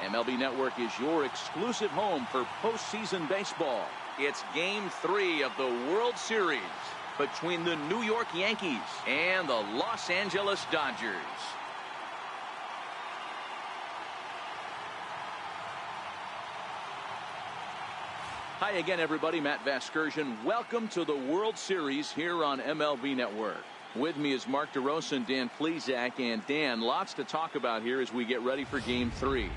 MLB Network is your exclusive home for postseason baseball. It's Game 3 of the World Series between the New York Yankees and the Los Angeles Dodgers. Hi again, everybody. Matt Vasgersian. Welcome to the World Series here on MLB Network. With me is Mark DeRosa and Dan Plesac. And Dan, lots to talk about here as we get ready for Game 3.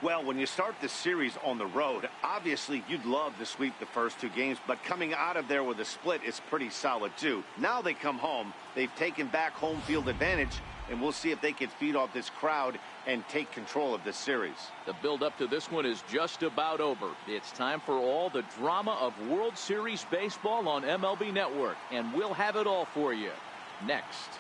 Well, when you start this series on the road, obviously you'd love to sweep the first two games, but coming out of there with a split is pretty solid too. Now they come home, they've taken back home field advantage, and we'll see if they can feed off this crowd and take control of this series. The build-up to this one is just about over. It's time for all the drama of World Series baseball on MLB Network, and we'll have it all for you next.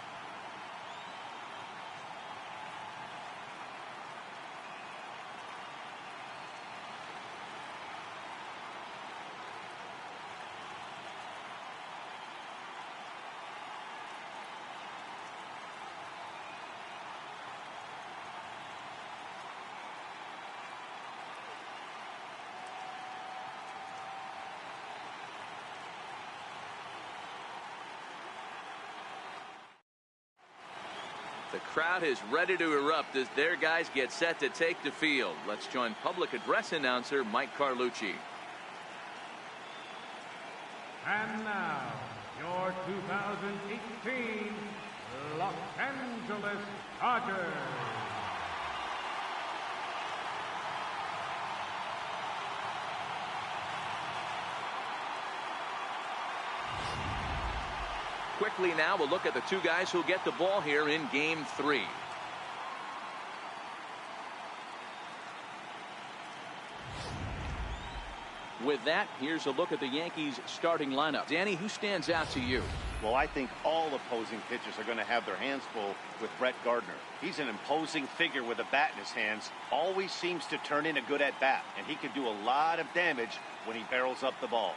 The crowd is ready to erupt as their guys get set to take the field. Let's join public address announcer Mike Carlucci. And now, your 2018 Los Angeles Dodgers. Quickly now, we'll look at the two guys who'll get the ball here in Game 3. With that, here's a look at the Yankees starting lineup. Danny, who stands out to you? Well, I think all opposing pitchers are going to have their hands full with Brett Gardner. He's an imposing figure with a bat in his hands, always seems to turn in a good at-bat, and he can do a lot of damage when he barrels up the ball.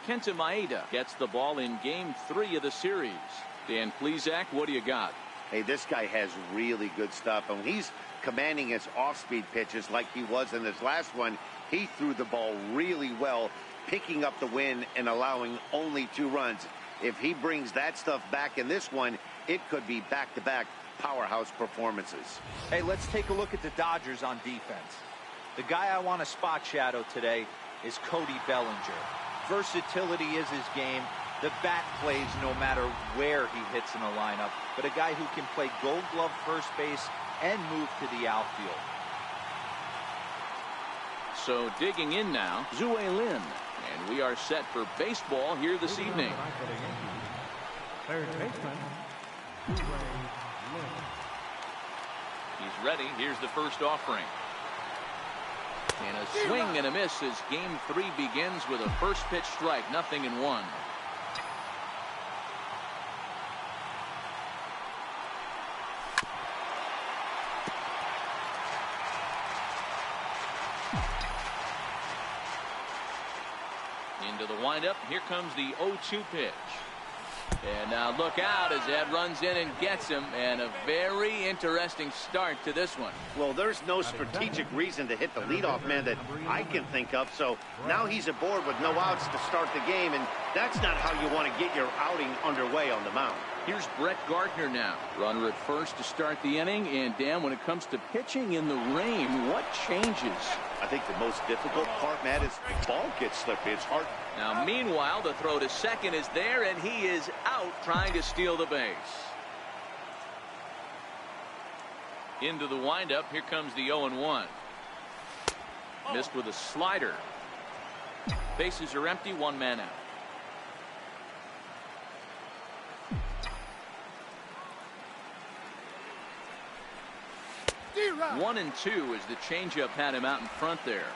Kenta Maeda gets the ball in Game 3 of the series. Dan Plesac, what do you got? Hey, this guy has really good stuff. And when he's commanding his off-speed pitches like he was in his last one, he threw the ball really well, picking up the win and allowing only 2 runs. If he brings that stuff back in this one, it could be back-to-back powerhouse performances. Hey, let's take a look at the Dodgers on defense. The guy I want to spot shadow today is Cody Bellinger. Versatility is his game. The bat plays no matter where he hits in a lineup, but a guy who can play Gold Glove first base and move to the outfield. So digging in now, Zue Lin, and we are set for baseball here this evening. Third baseman, Zue Lin. He's ready. Here's the first offering. And a swing and a miss as Game 3 begins with a first pitch strike, 0-1. Into the windup. Here comes the 0-2 pitch. And now look out as Ed runs in and gets him, and a very interesting start to this one. Well, there's no strategic reason to hit the leadoff man that I can think of, so now he's aboard with no outs to start the game, and that's not how you want to get your outing underway on the mound. Here's Brett Gardner now. Runner at first to start the inning, and Dan, when it comes to pitching in the rain, what changes? I think the most difficult part, Matt, is the ball gets slippery. It's hard. Now, meanwhile, the throw to second is there, and he is out trying to steal the base. Into the windup. Here comes the 0-1. Missed with a slider. Bases are empty, 1 man out. D-Rock. 1-2 as the changeup had him out in front there.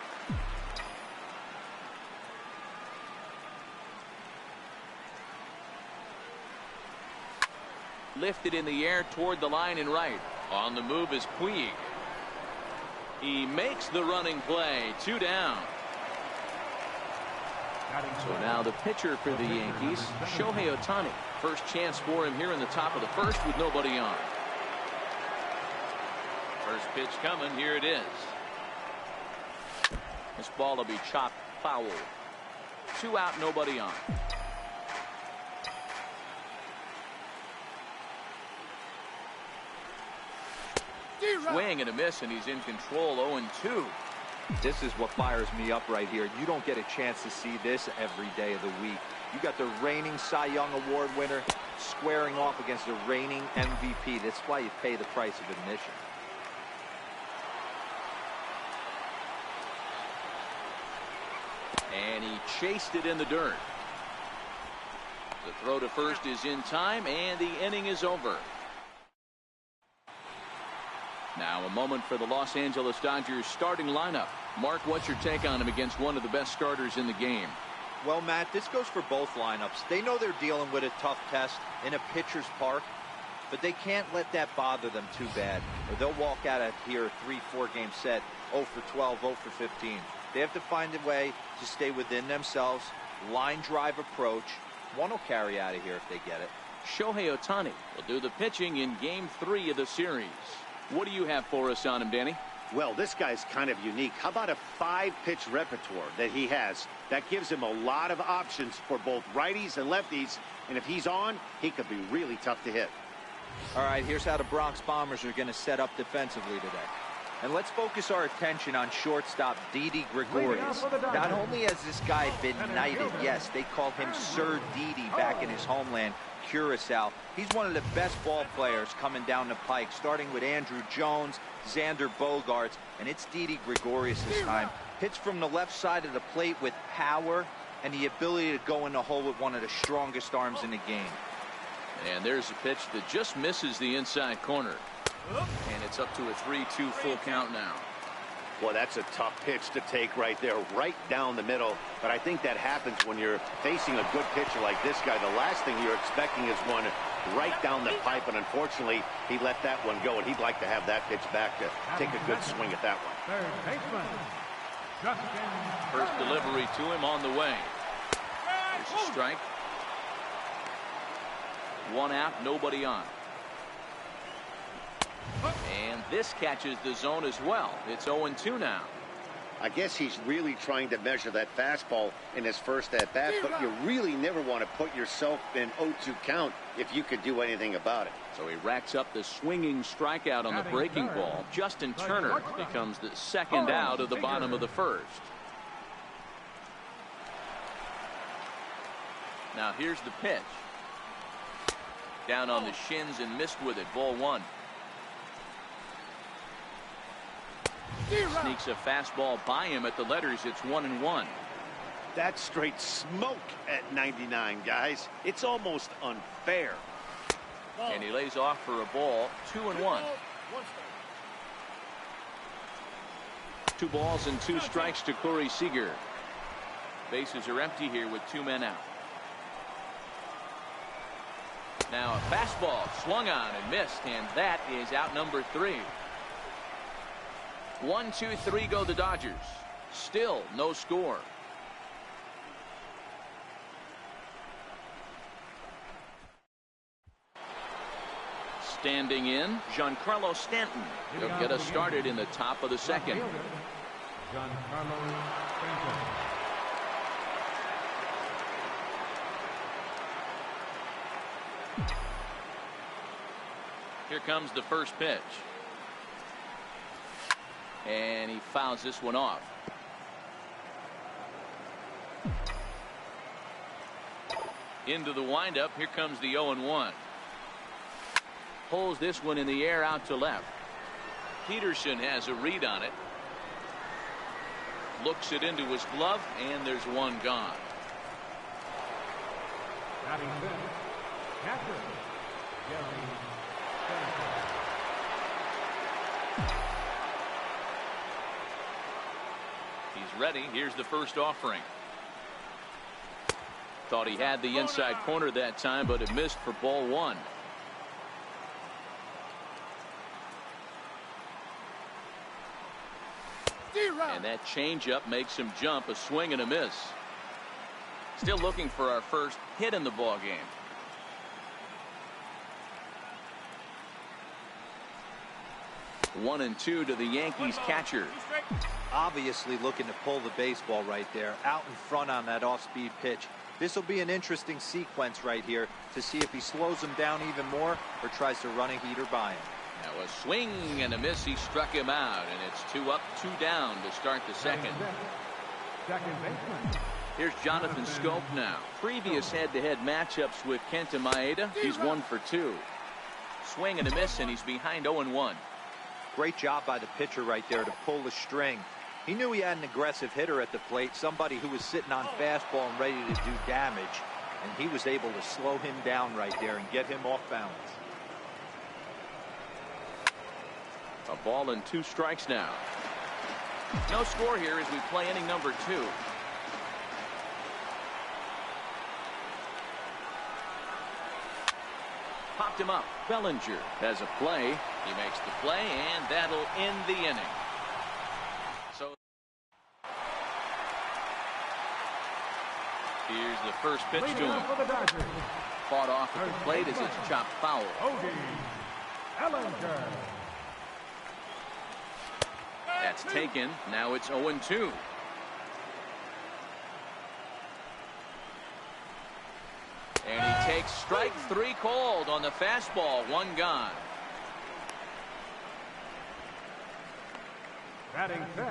Lifted in the air toward the line and right. On the move is Puig. He makes the running play. 2 down. So now the pitcher for the Yankees, Shohei Ohtani. First chance for him here in the top of the first with nobody on. First pitch coming. Here it is. This ball will be chopped foul. 2 out, nobody on. Swing and a miss, and he's in control. 0-2. This is what fires me up right here. You don't get a chance to see this every day of the week. You got the reigning Cy Young Award winner squaring off against the reigning MVP. That's why you pay the price of admission. And he chased it in the dirt. The throw to first is in time, and the inning is over. Now a moment for the Los Angeles Dodgers starting lineup. Mark, what's your take on him against one of the best starters in the game? Well, Matt, this goes for both lineups. They know they're dealing with a tough test in a pitcher's park, but they can't let that bother them too bad, or they'll walk out of here a 3-4 game set, 0 for 12, 0 for 15. They have to find a way to stay within themselves, line drive approach. One will carry out of here if they get it. Shohei Ohtani will do the pitching in Game 3 of the series. What do you have for us on him, Danny? Well, this guy's kind of unique. How about a 5-pitch repertoire that he has? That gives him a lot of options for both righties and lefties. And if he's on, he could be really tough to hit. All right, here's how the Bronx Bombers are going to set up defensively today. And let's focus our attention on shortstop Didi Gregorius. Not only has this guy been knighted, yes, they call him Sir Didi back in his homeland, Curacao. He's one of the best ball players coming down the pike, starting with Andrew Jones, Xander Bogaerts, and it's Didi Gregorius this time. Hits from the left side of the plate with power and the ability to go in the hole with one of the strongest arms in the game. And there's a pitch that just misses the inside corner. And it's up to a 3-2 full count now. Well, that's a tough pitch to take right there, right down the middle. But I think that happens when you're facing a good pitcher like this guy. The last thing you're expecting is one right down the pipe, and unfortunately, he let that one go, and he'd like to have that pitch back to take a good swing at that one. Third baseman, Justin. First delivery to him on the way. There's a strike. 1 out, nobody on. And this catches the zone as well. It's 0-2 now. I guess he's really trying to measure that fastball in his first at-bat, but you really never want to put yourself in 0-2 count if you could do anything about it. So he racks up the swinging strikeout on the breaking ball. Justin Turner becomes the second out of the bottom of the first. Now here's the pitch. Down on the shins and missed with it. Ball 1. Sneaks a fastball by him at the letters. It's 1-1. That's straight smoke at 99, guys. It's almost unfair. And he lays off for a ball. 2-1. 2 balls and 2 strikes to Corey Seager. Bases are empty here with 2 men out. Now a fastball swung on and missed, and that is out number 3. 1, 2, 3 go the Dodgers. Still no score. Standing in, Giancarlo Stanton. He'll get us started in the top of the second. Giancarlo Stanton. Here comes the first pitch. And he fouls this one off. Into the windup. Here comes the 0-1. Pulls this one in the air out to left. Peterson has a read on it. Looks it into his glove, and there's one gone. Batting fifth, catcher, Jerry Stanton. He's ready. Here's the first offering. Thought he had the inside corner that time, but it missed for ball 1. And that changeup makes him jump. A swing and a miss. Still looking for our first hit in the ball game. 1-2 to the Yankees catcher. Obviously looking to pull the baseball right there, out in front on that off-speed pitch. This will be an interesting sequence right here to see if he slows him down even more or tries to run a heater by him. Now a swing and a miss. He struck him out, and it's 2 up, 2 down to start the second. Second baseman. Here's Jonathan Scope now. Previous head-to-head matchups with Kenta Maeda, he's 1 for 2. Swing and a miss, and he's behind 0-1. Great job by the pitcher right there to pull the string. He knew he had an aggressive hitter at the plate, somebody who was sitting on fastball and ready to do damage, and he was able to slow him down right there and get him off balance. A ball and 2 strikes now. No score here as we play inning number 2. Popped him up. Bellinger has a play. He makes the play, and that'll end the inning. So here's the first pitch to him. Fought off at the plate as it's chopped foul. That's taken. Now it's 0-2. And he takes strike 3 called on the fastball. 1 gone. Batting fifth,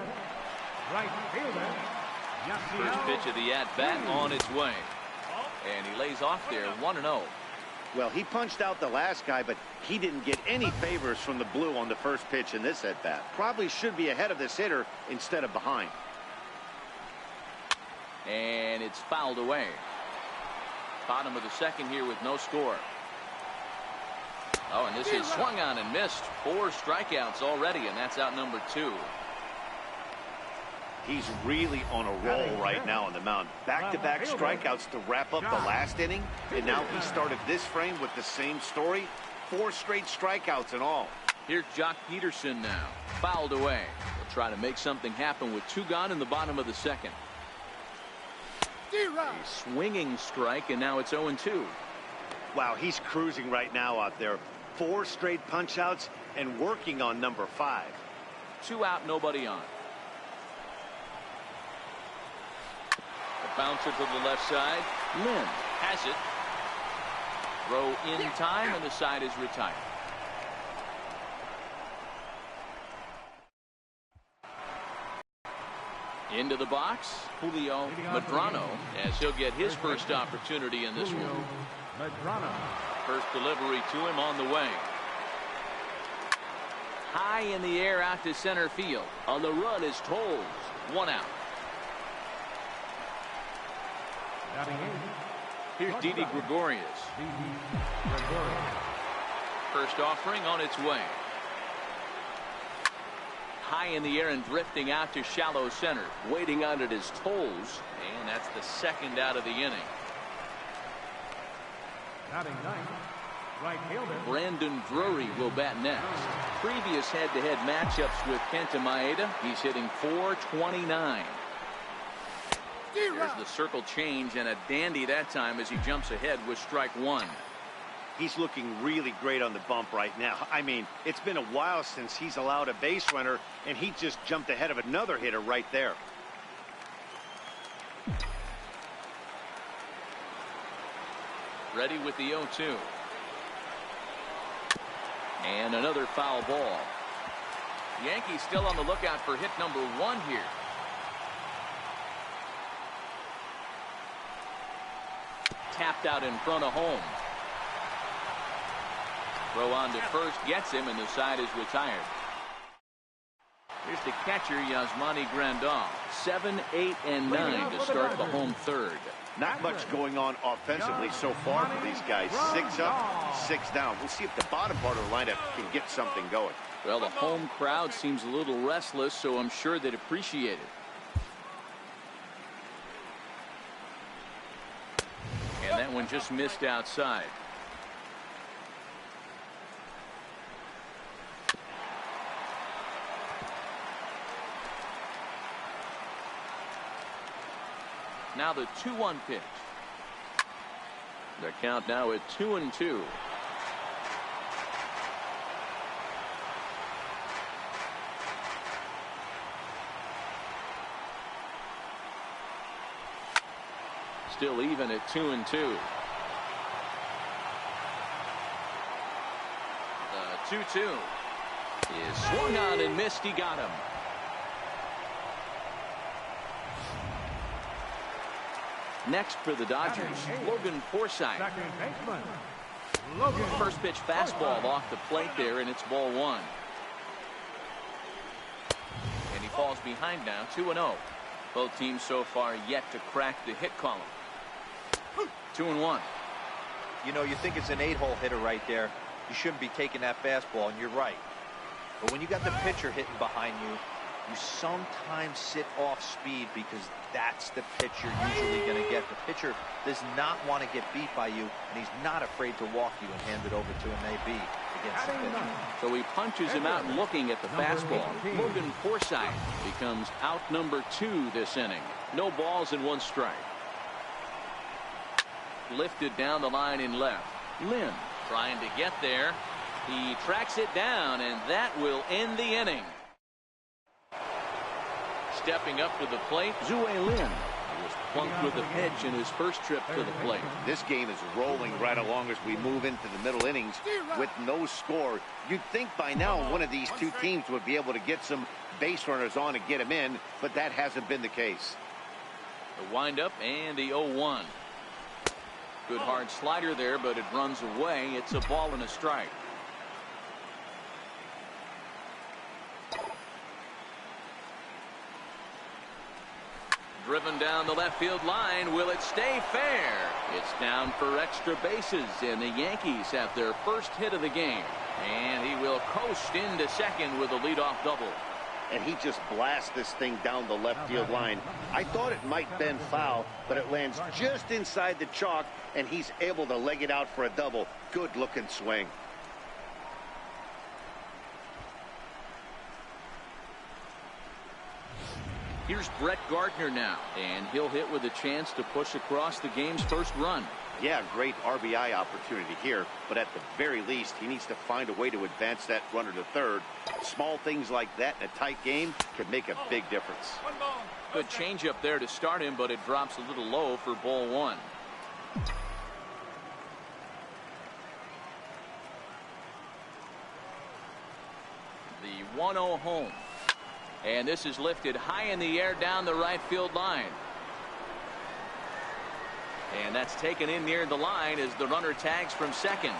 right fielder. First pitch of the at-bat on its way. And he lays off there 1-0. Well, he punched out the last guy, but he didn't get any favors from the blue on the first pitch in this at-bat. Probably should be ahead of this hitter instead of behind. And it's fouled away. Bottom of the second here with no score. Oh, and this is swung on and missed. 4 strikeouts already, and that's out number 2. He's really on a roll right now on the mound. Back-to-back strikeouts to wrap up the last inning, and now he started this frame with the same story. 4 straight strikeouts in all. Here's Jock Peterson now. Fouled away. They'll try to make something happen with 2 gone in the bottom of the second. A swinging strike, and now it's 0-2. Wow, he's cruising right now out there. 4 straight punch-outs and working on number 5. 2 out, nobody on. A bouncer to the left side. Lynn has it. Throw in time, and the side is retired. Into the box, Julio Medrano, as he'll get his first opportunity in this one. First delivery to him on the way. High in the air out to center field. On the run is Tolles. 1 out. Here's Didi Gregorius. First offering on its way. High in the air and drifting out to shallow center. Waiting on it is Tolles, and that's the 2nd out of the inning. Right fielder. Brandon Drury will bat next. Previous head-to-head matchups with Kenta Maeda, he's hitting .429. There's the circle change, and a dandy that time as he jumps ahead with strike 1. He's looking really great on the bump right now. I mean, it's been a while since he's allowed a base runner, and he just jumped ahead of another hitter right there. Ready with the 0-2. And another foul ball. Yankees still on the lookout for hit number 1 here. Tapped out in front of home. Throw on to first gets him, and the side is retired. Here's the catcher, Yasmani Grandal. 7, 8, and 9 to start the home third. Not much going on offensively so far for these guys. 6 up, 6 down. We'll see if the bottom part of the lineup can get something going. Well, the home crowd seems a little restless, so I'm sure they'd appreciate it. And that one just missed outside. Now the 2-1 pitch. The count now at 2-2. Still even at 2-2. The 2-2 is swung on and missed. He got him. Next for the Dodgers, Logan Forsythe. First pitch fastball off the plate there, and it's ball one. And he falls behind now, 2-0. Both teams so far yet to crack the hit column. 2-1. You know, you think it's an 8-hole hitter right there. You shouldn't be taking that fastball, and you're right. But when you got the pitcher hitting behind you, you sometimes sit off speed because that's the pitch you're usually going to get. The pitcher does not want to get beat by you, and he's not afraid to walk you and hand it over to an AB against the pitcher. So he punches him out looking at the fastball. Logan Forsythe becomes out number 2 this inning. No balls and 1 strike. Lifted down the line in left. Lynn trying to get there. He tracks it down, and that will end the inning. Stepping up to the plate, Zue Lin. He was plunked with a pitch in his first trip to the plate. This game is rolling right along as we move into the middle innings with no score. You'd think by now one of these two teams would be able to get some base runners on and get them in, but that hasn't been the case. The windup and the 0-1. Good hard slider there, but it runs away. It's a ball and a strike. Driven down the left field line. Will it stay fair? It's down for extra bases, and the Yankees have their first hit of the game. And he will coast into second with a leadoff double. And he just blasts this thing down the left field line. I thought it might bend foul, but it lands just inside the chalk, and he's able to leg it out for a double. Good looking swing. Here's Brett Gardner now, and he'll hit with a chance to push across the game's first run. Yeah, great RBI opportunity here, but at the very least, he needs to find a way to advance that runner to third. Small things like that in a tight game can make a big difference. Good changeup there to start him, but it drops a little low for ball one. The 1-0 home. And this is lifted high in the air down the right field line. And that's taken in near the line as the runner tags from second.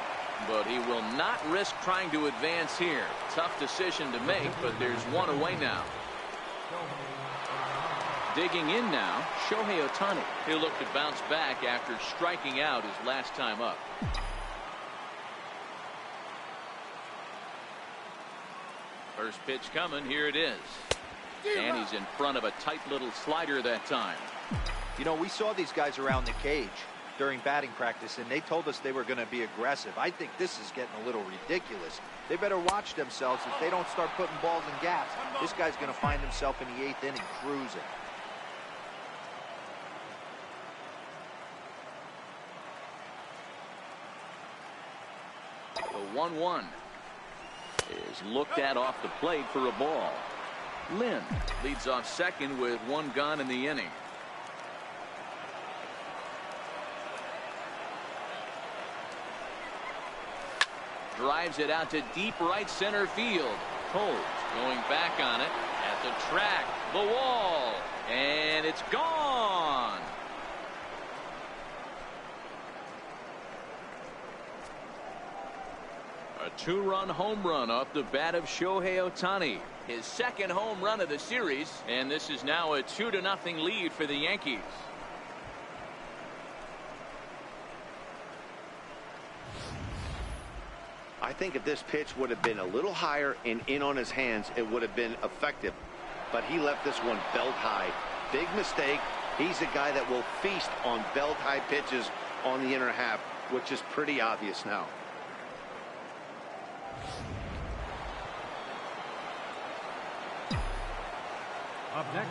But he will not risk trying to advance here. Tough decision to make, but there's one away now. Digging in now, Shohei Ohtani. He'll look to bounce back after striking out his last time up. First pitch coming. Here it is. And he's in front of a tight little slider that time. You know, we saw these guys around the cage during batting practice, and they told us they were going to be aggressive. I think this is getting a little ridiculous. They better watch themselves. If they don't start putting balls in gaps, this guy's going to find himself in the 8th inning cruising. The 1-1 is looked at off the plate for a ball. Lynn leads off second with one gone in the inning. Drives it out to deep right center field. Cole going back on it at the track, the wall, and it's gone. A 2-run home run off the bat of Shohei Ohtani. His second home run of the series, and this is now a 2-0 lead for the Yankees. I think if this pitch would have been a little higher and in on his hands, it would have been effective. But he left this one belt high. Big mistake. He's a guy that will feast on belt high pitches on the inner half, which is pretty obvious now.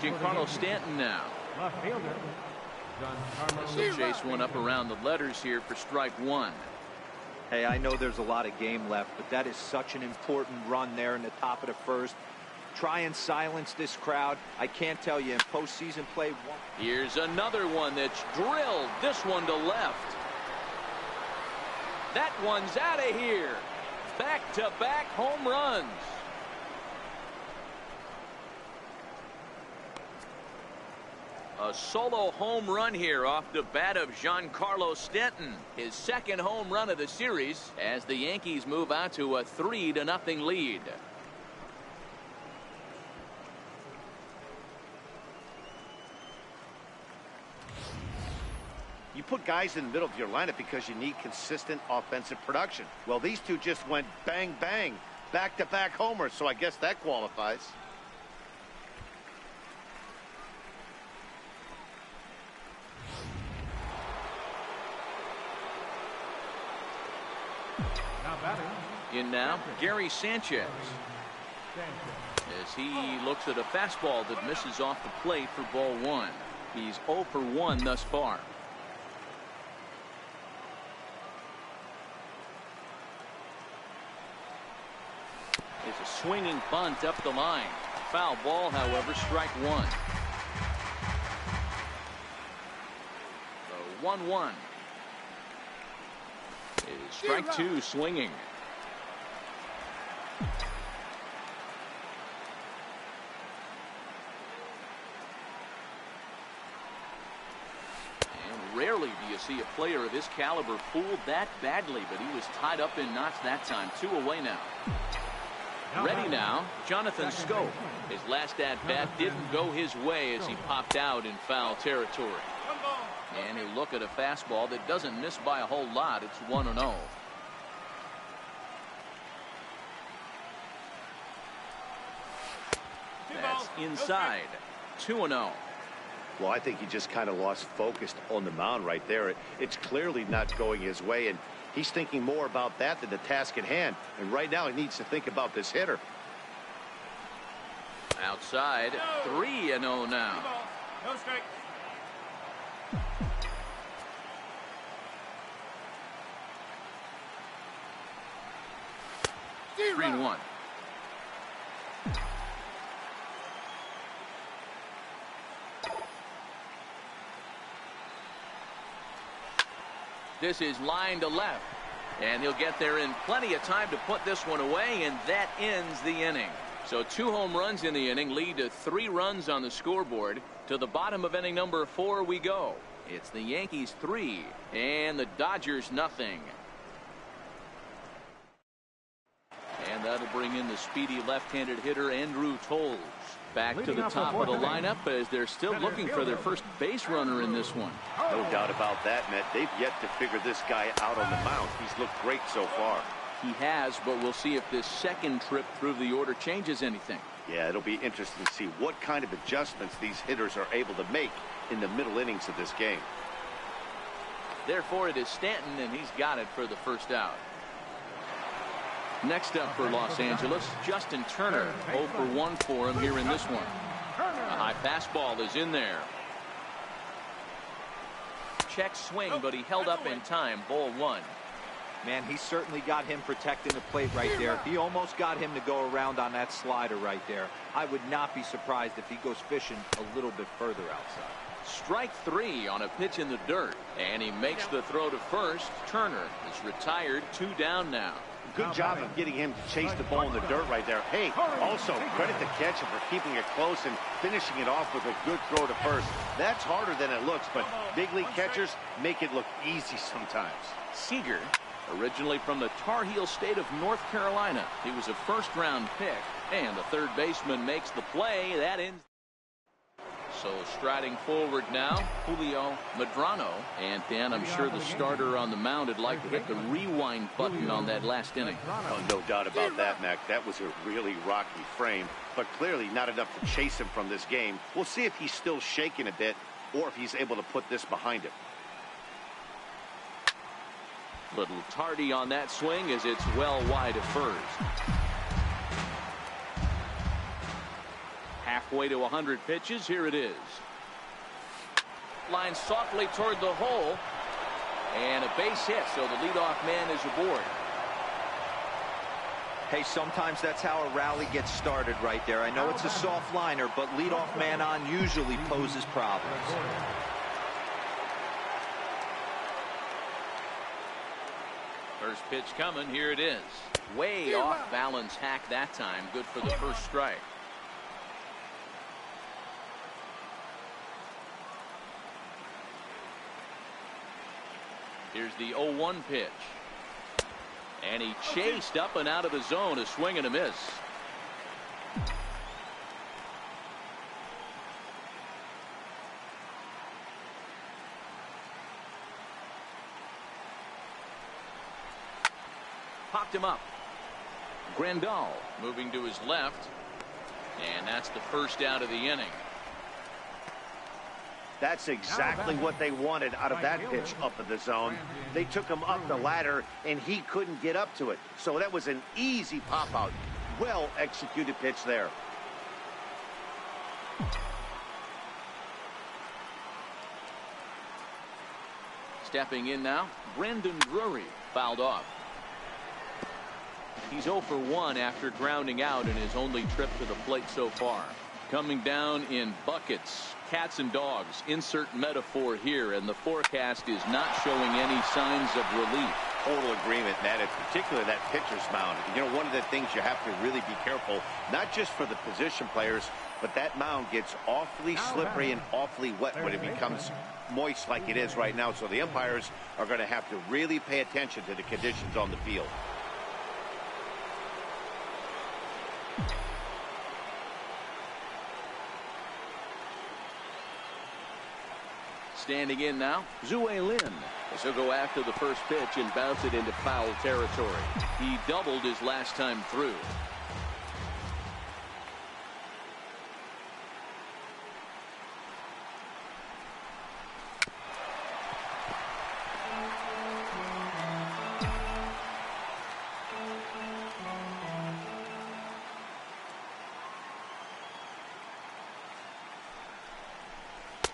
Giancarlo Stanton now. Left fielder, This will chase one up around the letters here for strike one. Hey, I know there's a lot of game left, but that is such an important run there in the top of the first. try and silence this crowd. I can't tell you in postseason play. Here's another one that's drilled. This one to left. That one's out of here. Back-to-back home runs. A solo home run here off the bat of Giancarlo Stanton. His second home run of the series as the Yankees move out to a 3-0 lead. You put guys in the middle of your lineup because you need consistent offensive production. Well, these two just went bang, bang, back-to-back homers, so I guess that qualifies. Now batting. In now, Gary Sanchez. As he looks at a fastball that misses off the plate for ball one. He's 0 for 1 thus far. It's a swinging bunt up the line. Foul ball, however, strike one. The 1-1 is strike two swinging. And rarely do you see a player of this caliber fooled that badly, but he was tied up in knots that time. 2 away now. Ready now, Jonathan Scope. His last at-bat didn't go his way as he popped out in foul territory. And he'll look at a fastball that doesn't miss by a whole lot. It's 1-0. That's inside. 2-0. Well, I think he just kind of lost focus on the mound right there. It's clearly not going his way, and he's thinking more about that than the task at hand. And right now he needs to think about this hitter. Outside, 3-0 now. No strike. 3-1. This is line to left, and he'll get there in plenty of time to put this one away, and that ends the inning. So 2 home runs in the inning lead to 3 runs on the scoreboard. To the bottom of inning number 4 we go. It's the Yankees 3 and the Dodgers nothing. And that'll bring in the speedy left-handed hitter Andrew Toles back to the top of the lineup as they're still looking for their first base runner in this one. No doubt about that, Matt. They've yet to figure this guy out on the mound. He's looked great so far. He has, but we'll see if this second trip through the order changes anything. Yeah, it'll be interesting to see what kind of adjustments these hitters are able to make in the middle innings of this game. Therefore, it is Stanton, and he's got it for the first out. Next up for Los Angeles, Justin Turner. 0 for 1 for him here in this one. A high fastball is in there. Check swing, but he held up in time. Ball 1. Man, he certainly got him protecting the plate right there. He almost got him to go around on that slider right there. I would not be surprised if he goes fishing a little bit further outside. Strike 3 on a pitch in the dirt, and he makes the throw to first. Turner is retired. 2 down now. Good job of getting him to chase the ball in the dirt right there. Hey, also credit the catcher for keeping it close and finishing it off with a good throw to first. That's harder than it looks, but big league catchers make it look easy sometimes. Seager, originally from the Tar Heel state of North Carolina. He was a first-round pick, and the third baseman makes the play. That ends. So striding forward now, Julio Medrano. And Dan, I'm sure the starter on the mound would like to hit the rewind button on that last inning. Oh, no doubt about that, Mac. That was a really rocky frame, but clearly not enough to chase him from this game. We'll see if he's still shaking a bit or if he's able to put this behind him. Little tardy on that swing as it's well wide of first. Halfway to 100 pitches. Here it is. Line softly toward the hole. And a base hit, so the leadoff man is aboard. Hey, sometimes that's how a rally gets started right there. I know it's a soft liner, but leadoff man on usually poses problems. First pitch coming. Here it is. Way off balance hack that time. Good for the first strike. Here's the 0-1 pitch. And he chased up and out of the zone. A swing and a miss. Popped him up. Grandal moving to his left. And that's the first out of the inning. That's exactly what they wanted out of that pitch up in the zone. They took him up the ladder, and he couldn't get up to it. So that was an easy pop-out. Well-executed pitch there. Stepping in now, Brandon Drury fouled off. He's 0 for 1 after grounding out in his only trip to the plate so far. Coming down in buckets, cats and dogs, insert metaphor here, and the forecast is not showing any signs of relief. Total agreement, Matt, in particular that pitcher's mound. You know, one of the things you have to really be careful, not just for the position players, but that mound gets awfully slippery and awfully wet when it becomes moist like it is right now. So the umpires are going to have to really pay attention to the conditions on the field. Standing in now, Zue Lin. As he'll go after the first pitch and bounce it into foul territory. He doubled his last time through.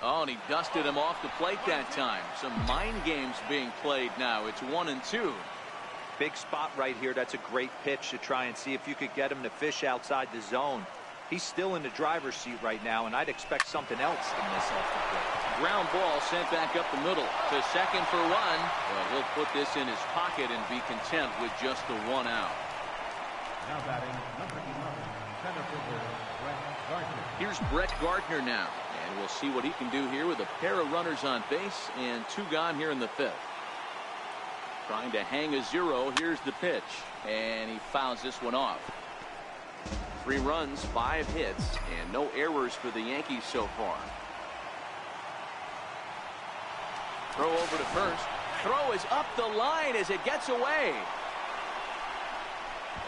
Oh, and he dusted him off the plate that time. Some mind games being played now. It's 1-2. Big spot right here. That's a great pitch to try and see if you could get him to fish outside the zone. He's still in the driver's seat right now, and I'd expect something else to miss off the plate. Ground ball sent back up the middle to second for 1. Well, he'll put this in his pocket and be content with just the 1 out. Now batting, number 11, center fielder, Brett Gardner. Here's Brett Gardner now. And we'll see what he can do here with a pair of runners on base and 2 gone here in the 5th. Trying to hang a 0. Here's the pitch. And he fouls this one off. 3 runs, 5 hits, and no errors for the Yankees so far. Throw over to first. Throw is up the line as it gets away.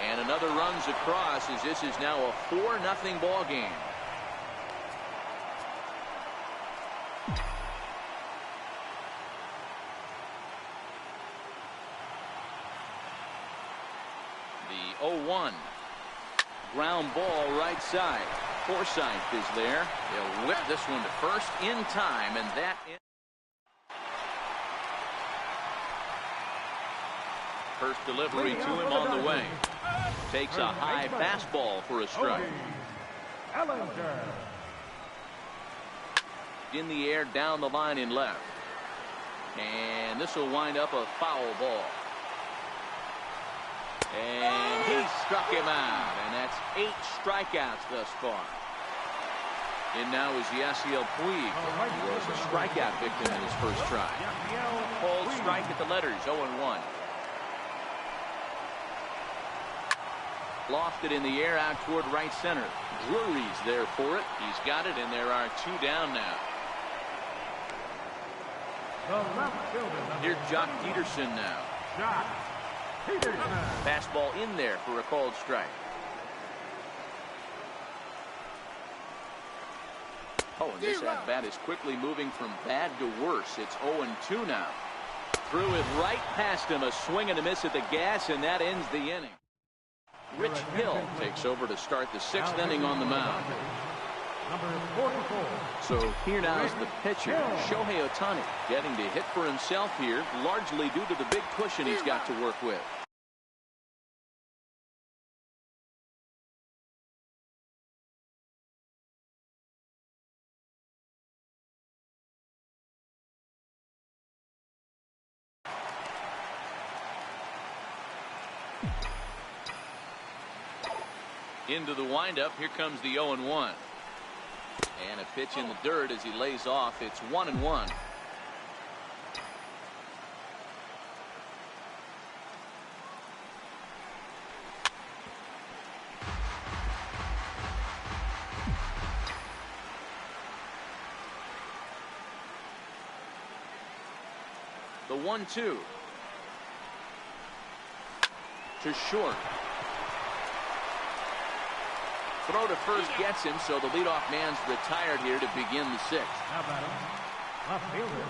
And another runs across as this is now a 4-0 ball game. The 0-1. Ground ball right side. Forsythe is there. They'll whip this one to first in time, and that is first delivery to him on the way. Takes a high fastball for a strike. In the air down the line in left. And this will wind up a foul ball. And he struck him out, and that's 8 strikeouts thus far. And now is Yasiel Puig, who was a strikeout victim in his first try. Called strike at the letters, 0-1. Lofted in the air out toward right center. Drury's there for it. He's got it, and there are 2 down now. Here's Jock Peterson now. Fastball in there for a called strike. Oh, and this at bat is quickly moving from bad to worse. It's 0-2 now. Threw it right past him. A swing and a miss at the gas, and that ends the inning. Rich Hill takes over to start the 6th inning on the mound. Number 44. So here now is the pitcher, Shohei Ohtani, getting to hit for himself here, largely due to the big cushion he's got to work with. Into the windup. Here comes the 0-1. And a pitch in the dirt as he lays off. It's 1-1. The 1-2 to short. Throw to first gets him, so the leadoff man's retired here to begin the sixth. Now batting, left fielder,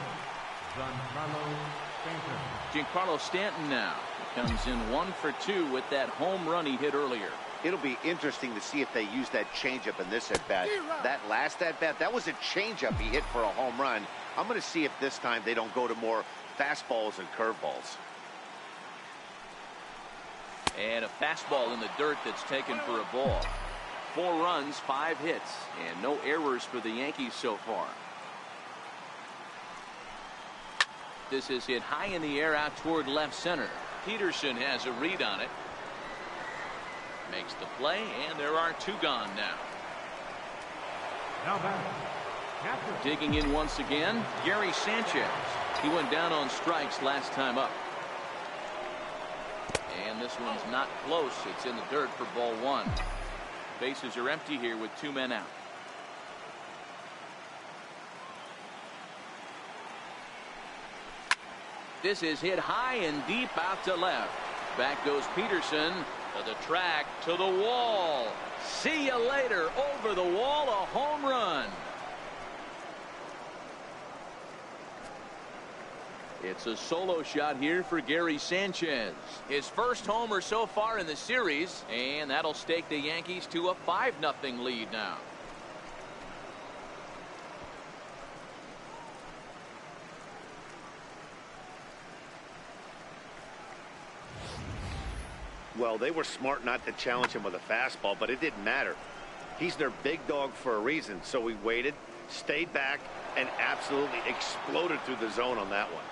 Giancarlo Stanton now comes in 1 for 2 with that home run he hit earlier. It'll be interesting to see if they use that changeup in this at-bat. That last at-bat, that was a changeup he hit for a home run. I'm going to see if this time they don't go to more fastballs and curveballs. And a fastball in the dirt that's taken for a ball. 4 runs, 5 hits, and no errors for the Yankees so far. This is hit high in the air out toward left center. Peterson has a read on it. Makes the play, and there are 2 gone now. Now batting, catcher. Digging in once again, Gary Sanchez. He went down on strikes last time up. And this one's not close. It's in the dirt for ball 1. Bases are empty here with 2 men out. This is hit high and deep out to left. Back goes Peterson to the track, to the wall. See you later. Over the wall, a home run. It's a solo shot here for Gary Sanchez. His first homer so far in the series, and that'll stake the Yankees to a 5-0 lead now. Well, they were smart not to challenge him with a fastball, but it didn't matter. He's their big dog for a reason, so he waited, stayed back, and absolutely exploded through the zone on that one.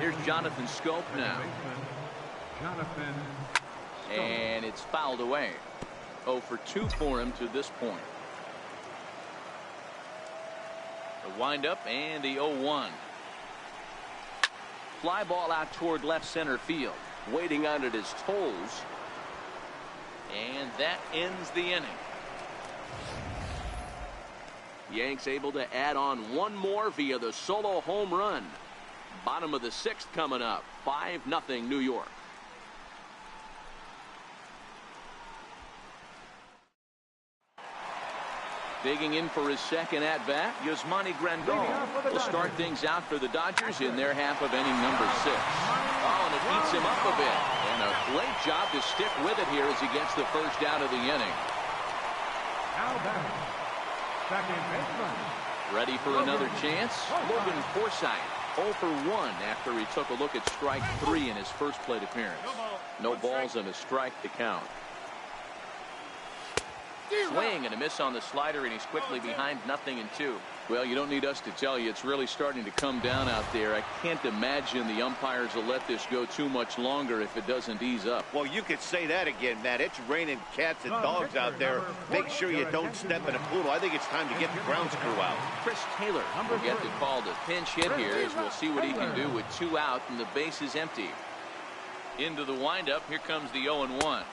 Here's Jonathan Scope now. Jonathan Scope. And it's fouled away. 0 for 2 for him to this point. The windup and the 0-1. Fly ball out toward left center field. Waiting on it is Toles. And that ends the inning. Yanks able to add on 1 more via the solo home run. Bottom of the 6th coming up. 5-0 New York. Digging in for his second at-bat, Yasmani Grandal will start things out for the Dodgers in their half of inning number 6. Oh, and it beats him up a bit. And a great job to stick with it here as he gets the first out of the inning. Now batting, second baseman. Ready for another chance? Logan Forsythe, 0 for 1 after he took a look at strike 3 in his first plate appearance. No balls and a strike to count. Swing and a miss on the slider, and he's quickly behind 0-2. Well, you don't need us to tell you, it's really starting to come down out there. I can't imagine the umpires will let this go too much longer if it doesn't ease up. Well, you could say that again, Matt. It's raining cats and dogs out there. Make sure you don't step in a poodle. I think it's time to get the grounds crew out. Chris Taylor will get the call to pinch hit here as we'll see what he can do with 2 out and the base is empty. Into the windup, here comes the 0-1. A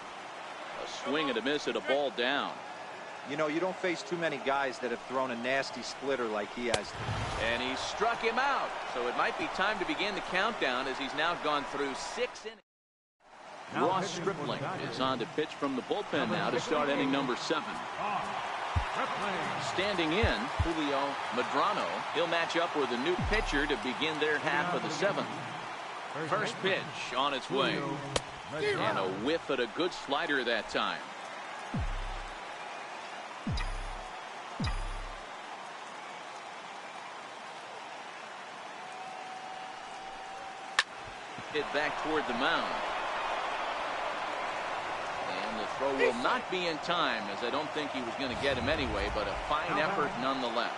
swing and a miss at a ball down. You know, you don't face too many guys that have thrown a nasty splitter like he has. And he struck him out. So it might be time to begin the countdown as he's now gone through 6 innings. Ross Stripling is on to pitch from the bullpen now to start inning number 7. Standing in, Julio Medrano. He'll match up with a new pitcher to begin their half of the 7th. First pitch on its way. And a whiff at a good slider that time. Hit back toward the mound. And the throw will not be in time, as I don't think he was going to get him anyway, but a fine effort nonetheless.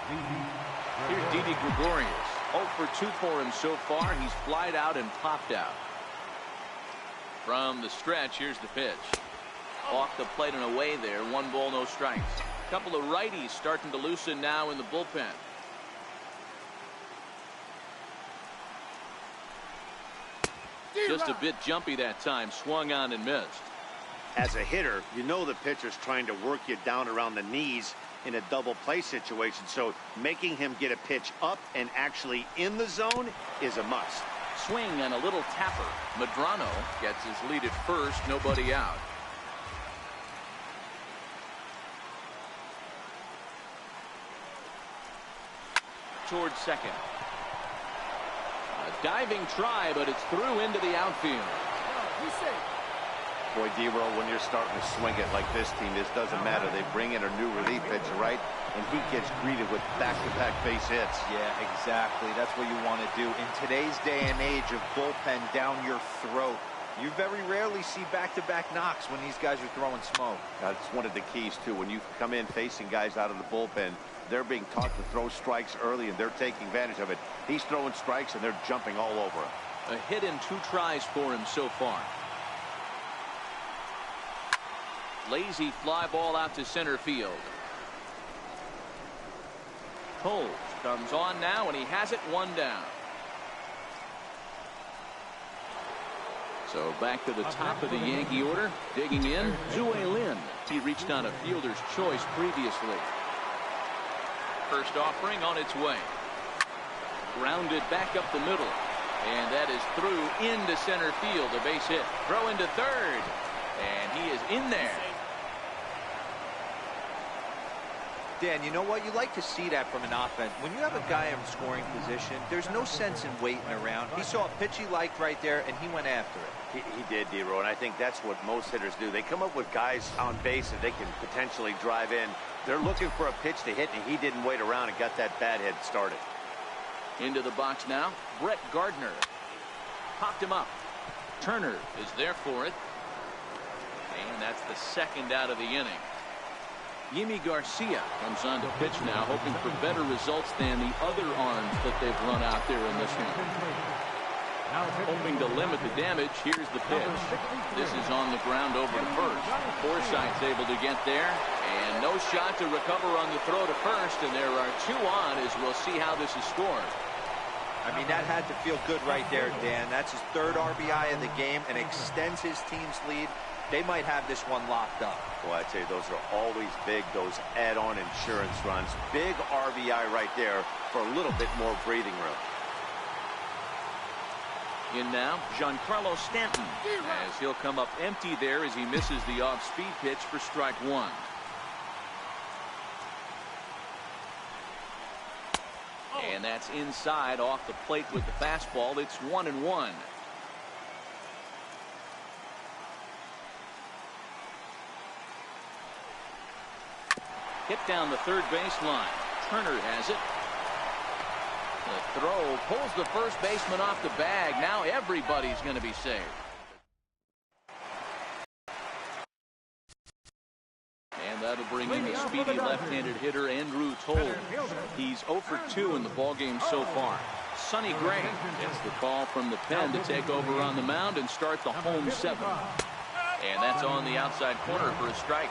Here's Didi Gregorius. 0 for 2 for him so far. He's flied out and popped out. From the stretch, here's the pitch. Off the plate and away there. 1 ball, no strikes. A couple of righties starting to loosen now in the bullpen. Just a bit jumpy that time. Swung on and missed. As a hitter, you know the pitcher's trying to work you down around the knees in a double play situation. So making him get a pitch up and actually in the zone is a must. Swing and a little tapper. Medrano gets his lead at first. Nobody out. Towards second. A diving try, but it's through into the outfield. Boy, D-Roll, when you're starting to swing it like this team, this doesn't matter. They bring in a new relief pitcher, right? And he gets greeted with back-to-back base hits. Yeah, exactly. That's what you want to do. In today's day and age of bullpen down your throat, you very rarely see back-to-back knocks when these guys are throwing smoke. That's one of the keys, too. When you come in facing guys out of the bullpen, they're being taught to throw strikes early, and they're taking advantage of it. He's throwing strikes, and they're jumping all over him. A hit in 2 tries for him so far. Lazy fly ball out to center field. Cole comes on now, and he has it 1 down. So back to the top of the Yankee order. Digging in, Zue Lin. He reached on a fielder's choice previously. First offering on its way. Grounded back up the middle. And that is through into center field. A base hit. Throw into third. And he is in there. Dan, you know what? You like to see that from an offense. When you have a guy in scoring position, there's no sense in waiting around. He saw a pitch he liked right there, and he went after it. He did, D-Row, and I think that's what most hitters do. They come up with guys on base that they can potentially drive in. They're looking for a pitch to hit, and he didn't wait around and got that bat hit started. Into the box now, Brett Gardner. Popped him up. Turner is there for it. And that's the second out of the inning. Yimi Garcia comes on to pitch now, hoping for better results than the other arms that they've run out there in this one. Hoping to limit the damage. Here's the pitch. This is on the ground over to first. Forsythe's able to get there, and no shot to recover on the throw to first, and there are 2 on as we'll see how this is scored. I mean, that had to feel good right there, Dan. That's his 3rd RBI of the game and extends his team's lead. They might have this one locked up. Well, I tell you, those are always big, those add-on insurance runs. Big RBI right there for a little bit more breathing room. In now, Giancarlo Stanton, as he'll come up empty there as he misses the off-speed pitch for strike 1. And that's inside off the plate with the fastball. It's 1-1. Hit down the third baseline. Turner has it. The throw pulls the first baseman off the bag. Now everybody's going to be saved. And that'll bring in the speedy left-handed hitter Andrew Toll. He's 0 for 2 in the ballgame so far. Sonny Gray gets the call from the pen to take over on the mound and start the home 7. And that's on the outside corner for a strike.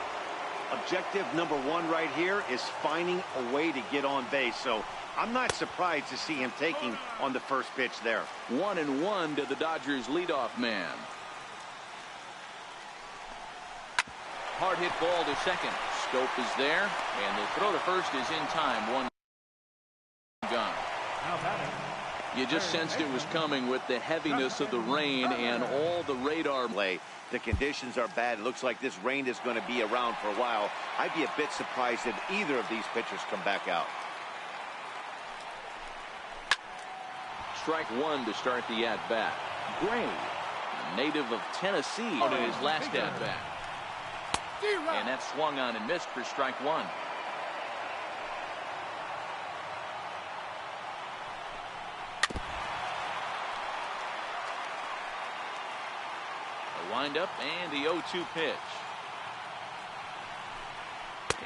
Objective number 1 right here is finding a way to get on base. So I'm not surprised to see him taking on the first pitch there. 1-1 to the Dodgers leadoff man. Hard hit ball to second. Scope is there, and the throw to first is in time. 1 gone. You just sensed it was coming with the heaviness of the rain and all the radar play. The conditions are bad. It looks like this rain is going to be around for a while. I'd be a bit surprised if either of these pitchers come back out. Strike 1 to start the at-bat. Gray, a native of Tennessee, in his last at-bat. And that swung on and missed for strike 1. A windup and the 0-2 pitch.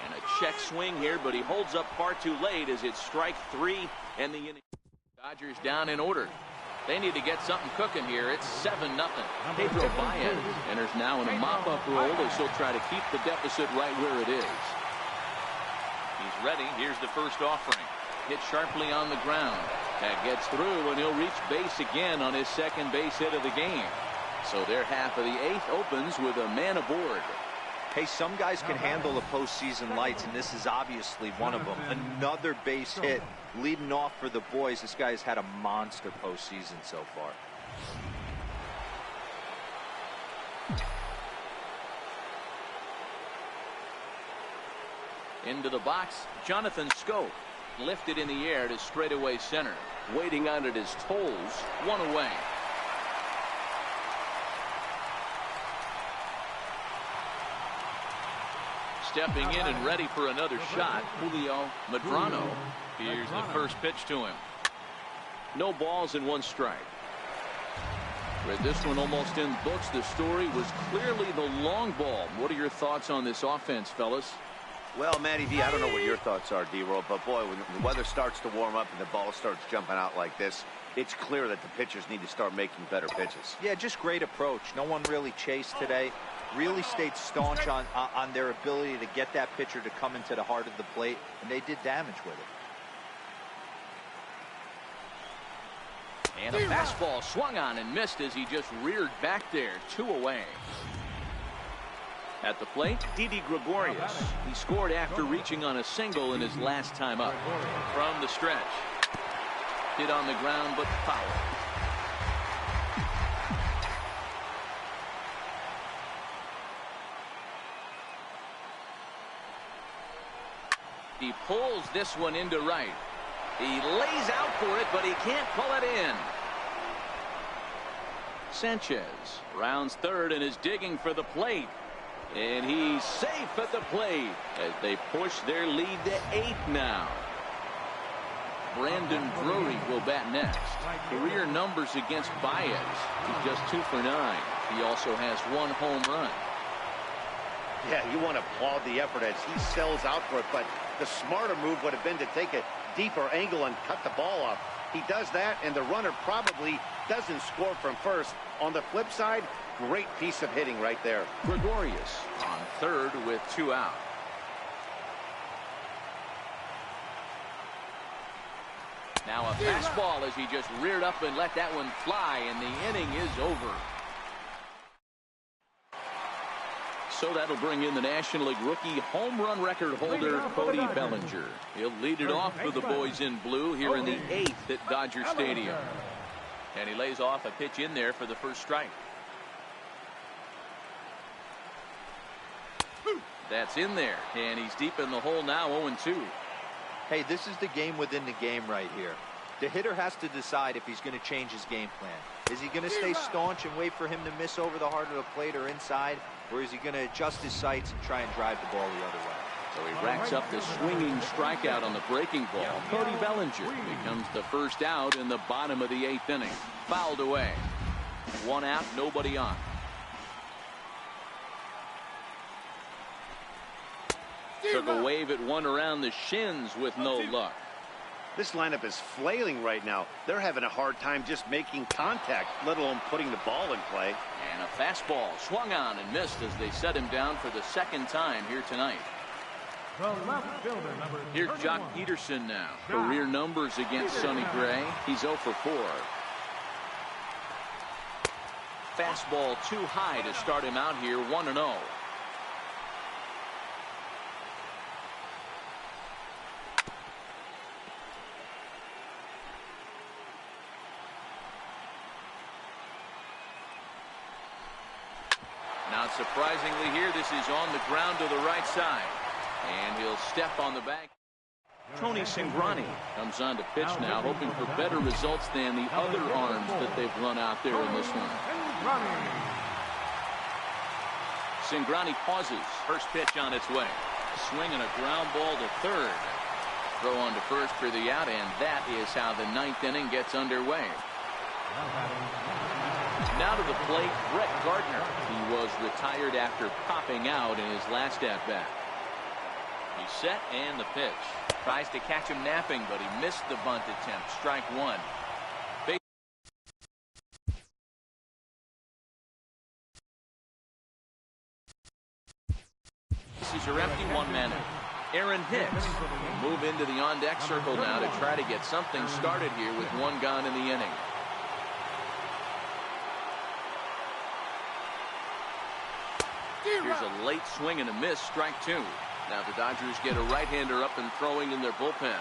And a check swing here, but he holds up far too late as it's strike 3 and the inning. Dodgers down in order. They need to get something cooking here. It's 7-0. Pedro Baez enters now in a mop-up role as he'll try to keep the deficit right where it is. He's ready. Here's the first offering. Hit sharply on the ground. That gets through, and he'll reach base again on his second base hit of the game. So their half of the 8th opens with a man aboard. Hey, some guys can handle the postseason lights, and this is obviously one of them. Another base hit leading off for the boys. This guy's had a monster postseason so far. Into the box, Jonathan Schoop lifted in the air to straightaway center. Waiting on it is Tolles, 1 away. Stepping in and ready for another shot, Julio Medrano. Here's the first pitch to him. No balls and 1 strike. With this one almost in books, the story was clearly the long ball. What are your thoughts on this offense, fellas? Well, Matty V, I don't know what your thoughts are, D-Roll, but boy, when the weather starts to warm up and the ball starts jumping out like this, it's clear that the pitchers need to start making better pitches. Yeah, just great approach. No one really chased today. Really stayed staunch on their ability to get that pitcher to come into the heart of the plate, and they did damage with it. And a fastball swung on and missed as he just reared back there. 2 away. At the plate, Didi Gregorius. He scored after reaching on a single in his last time up. From the stretch. Hit on the ground, but foul. He pulls this one into right. He lays out for it, but he can't pull it in. Sanchez rounds third and is digging for the plate. And he's safe at the plate as they push their lead to 8 now. Brandon Drury will bat next. Career numbers against Baez. He's just 2 for 9. He also has 1 home run. Yeah, you want to applaud the effort as he sells out for it, but the smarter move would have been to take a deeper angle and cut the ball off. He does that, and the runner probably doesn't score from first. On the flip side, great piece of hitting right there. Gregorius on third with 2 out. Now a fastball as he just reared up and let that one fly, and the inning is over. So that'll bring in the National League rookie home run record holder, Cody Bellinger. He'll lead it off for the boys in blue here in the 8th at Dodger Stadium. And he lays off a pitch in there for the first strike. That's in there, and he's deep in the hole now, 0-2. Hey, this is the game within the game right here. The hitter has to decide if he's going to change his game plan. Is he going to stay staunch and wait for him to miss over the heart of the plate or inside, or is he going to adjust his sights and try and drive the ball the other way? So he racks up the swinging strikeout on the breaking ball. Cody Bellinger becomes the first out in the bottom of the 8th inning. Fouled away. 1 out, nobody on. Took a wave at one around the shins with no luck. This lineup is flailing right now. They're having a hard time just making contact, let alone putting the ball in play. And a fastball swung on and missed as they set him down for the 2nd time here tonight. Here's Jock Peterson now. Career numbers against Sonny Gray. He's 0 for 4. Fastball too high to start him out here, 1-0. Not surprisingly here, this is on the ground to the right side. And he'll step on the back. Tony Cingrani comes on to pitch now, hoping for better results than the other arms that they've run out there in this one. Cingrani pauses. First pitch on its way. Swing and a ground ball to third. Throw on to first for the out, and that is how the 9th inning gets underway. Now to the plate, Brett Gardner. He was retired after popping out in his last at-bat. He's set and the pitch. Tries to catch him napping, but he missed the bunt attempt. Strike one. Bases are empty, one man in. Aaron Hicks will move into the on-deck circle now to try to get something started here with one gone in the inning. Here's a late swing and a miss, strike two. Now the Dodgers get a right-hander up and throwing in their bullpen.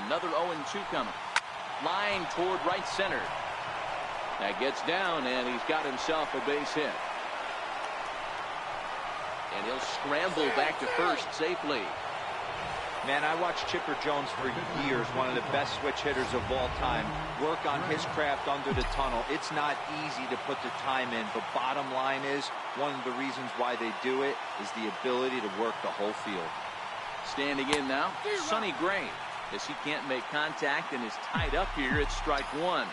Another 0-2 coming. Line toward right center. That gets down, and he's got himself a base hit. And he'll scramble back to first safely. Man, I watched Chipper Jones for years, one of the best switch hitters of all time. Work on his craft under the tunnel. It's not easy to put the time in, but bottom line is, one of the reasons why they do it is the ability to work the whole field. Standing in now, Sonny Gray. As he can't make contact and is tied up here, it's strike one.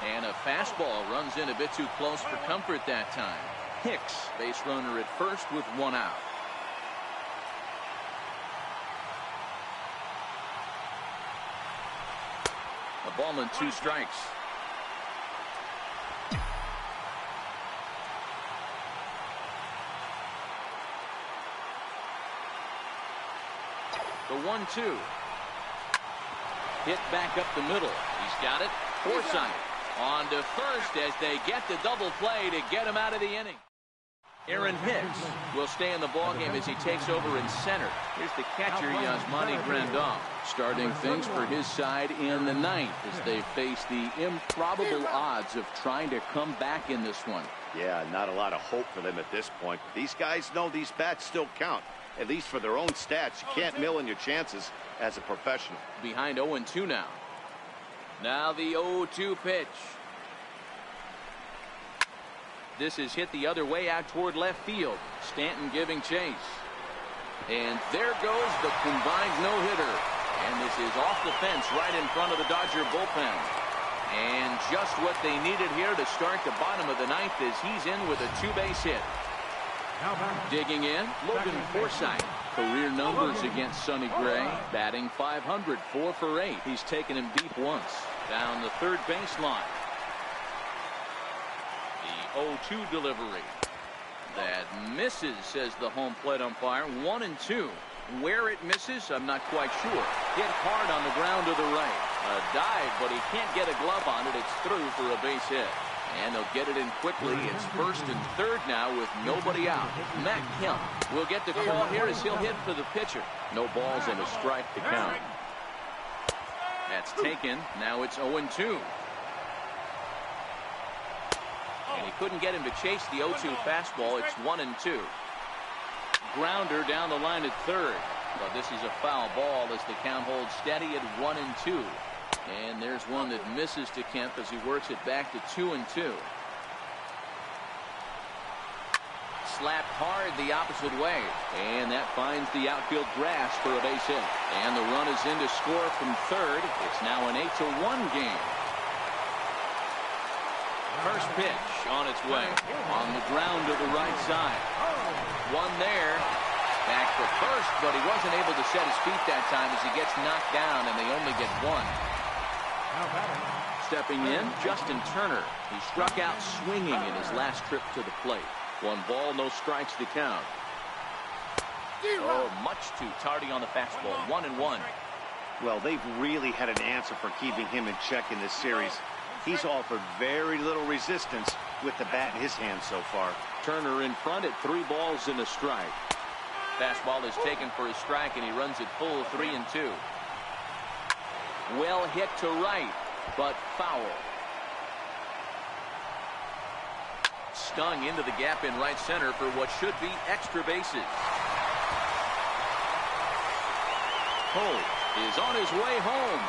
And a fastball runs in a bit too close for comfort that time. Hicks, base runner at first with one out. A ball and two strikes. The 1-2. Hit back up the middle. He's got it. Forsythe on to first as they get the double play to get him out of the inning. Aaron Hicks will stay in the ballgame as he takes over in center. Here's the catcher, Yasmani Grandal, starting things for his side in the ninth as they face the improbable odds of trying to come back in this one. Yeah, not a lot of hope for them at this point. These guys know these bats still count, at least for their own stats. You can't mill in your chances as a professional. Behind 0-2 now. Now the 0-2 pitch. This is hit the other way out toward left field. Stanton giving chase. And there goes the combined no-hitter. And this is off the fence right in front of the Dodger bullpen. And just what they needed here to start the bottom of the ninth as he's in with a two-base hit. Digging in, Logan Forsythe. Career numbers against Sonny Gray. Batting .500, 4 for 8. He's taken him deep once. Down the third baseline. The 0-2 delivery. That misses, says the home plate umpire. 1-2. Where it misses, I'm not quite sure. Hit hard on the ground to the right. A dive, but he can't get a glove on it. It's through for a base hit. And they'll get it in quickly. It's first and third now with nobody out. Matt Kemp will get the call here as he'll hit for the pitcher. No balls and a strike to count. That's taken. Now it's 0-2. And he couldn't get him to chase the 0-2 fastball. It's 1-2. Grounder down the line at third. But this is a foul ball as the count holds steady at 1-2. And there's one that misses to Kemp as he works it back to 2-2. Slapped hard the opposite way. And that finds the outfield grass for a base hit. And the run is in to score from third. It's now an 8-1 game. First pitch on its way. On the ground to the right side. One there. Back to first, but he wasn't able to set his feet that time as he gets knocked down, and they only get one. Stepping in, Justin Turner. He struck out swinging in his last trip to the plate. 1 ball, no strikes to count. Oh, much too tardy on the fastball. 1-1. Well, they've really had an answer for keeping him in check in this series. He's offered very little resistance with the bat in his hand so far. Turner in front at 3 balls and a strike. Fastball is taken for a strike, and he runs it full 3-2. Well hit to right, but foul. Stung into the gap in right center for what should be extra bases. Cole is on his way home.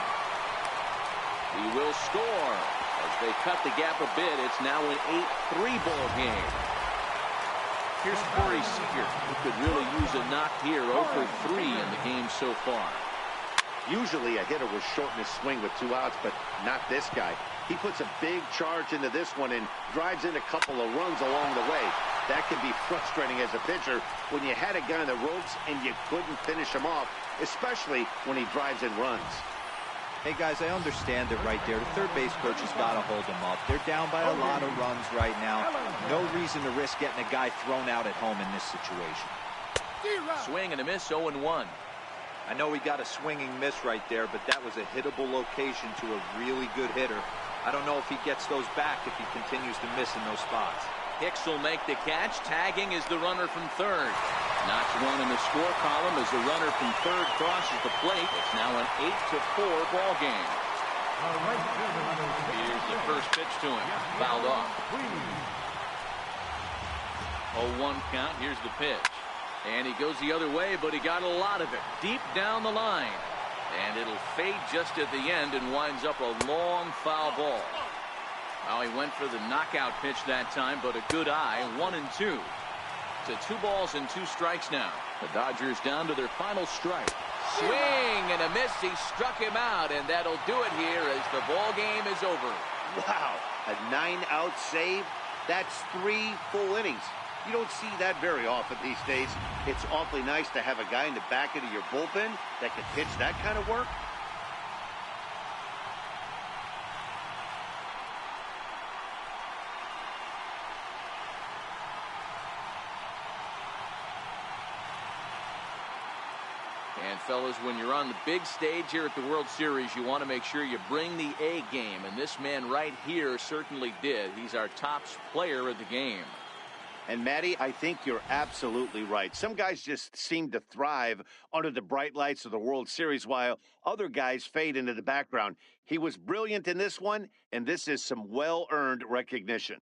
He will score. As they cut the gap a bit, it's now an 8-3 ball game. Here's Corey Seager, who could really use a knock here. 0 for 3 in the game so far. Usually a hitter will shorten his swing with 2 outs, but not this guy. He puts a big charge into this one and drives in a couple of runs along the way. That can be frustrating as a pitcher when you had a guy on the ropes and you couldn't finish him off, especially when he drives in runs. Hey, guys, I understand it right there. The third base coach has got to hold them up. They're down by a lot of runs right now. No reason to risk getting a guy thrown out at home in this situation. Swing and a miss, 0-1. I know he got a swinging miss right there, but that was a hittable location to a really good hitter. I don't know if he gets those back if he continues to miss in those spots. Hicks will make the catch. Tagging is the runner from third. Notch one in the score column as the runner from third crosses the plate. It's now an 8-4 ball game. Here's the first pitch to him. Fouled off. 0-1 count. Here's the pitch. And he goes the other way, but he got a lot of it deep down the line. And it'll fade just at the end and winds up a long foul ball. Well, he went for the knockout pitch that time, but a good eye. 1-2. To 2 balls and 2 strikes now. The Dodgers down to their final strike. Swing and a miss. He struck him out, and that'll do it here as the ball game is over. Wow, a 9-out save. That's 3 full innings. You don't see that very often these days. It's awfully nice to have a guy in the back end of your bullpen that can pitch that kind of work. And fellas, when you're on the big stage here at the World Series, you want to make sure you bring the A game. And this man right here certainly did. He's our top player of the game. And, Matty, I think you're absolutely right. Some guys just seem to thrive under the bright lights of the World Series while other guys fade into the background. He was brilliant in this one, and this is some well-earned recognition.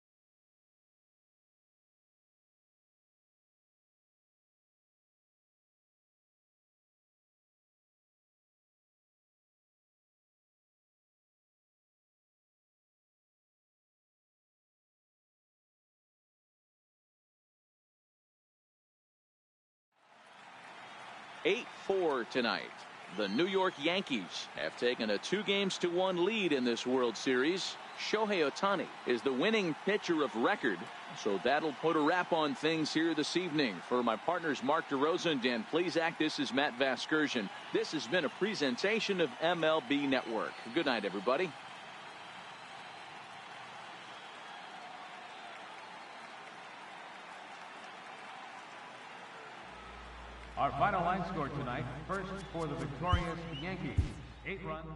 Eight 8-4 tonight. The New York Yankees have taken a 2-1 lead in this World Series. Shohei Ohtani is the winning pitcher of record, so that'll put a wrap on things here this evening. For my partners Mark DeRosa and Dan Plesac, this is Matt Vasgersian. This has been a presentation of MLB Network. Good night, everybody. Our final line score tonight, first for the victorious Yankees, 8 runs.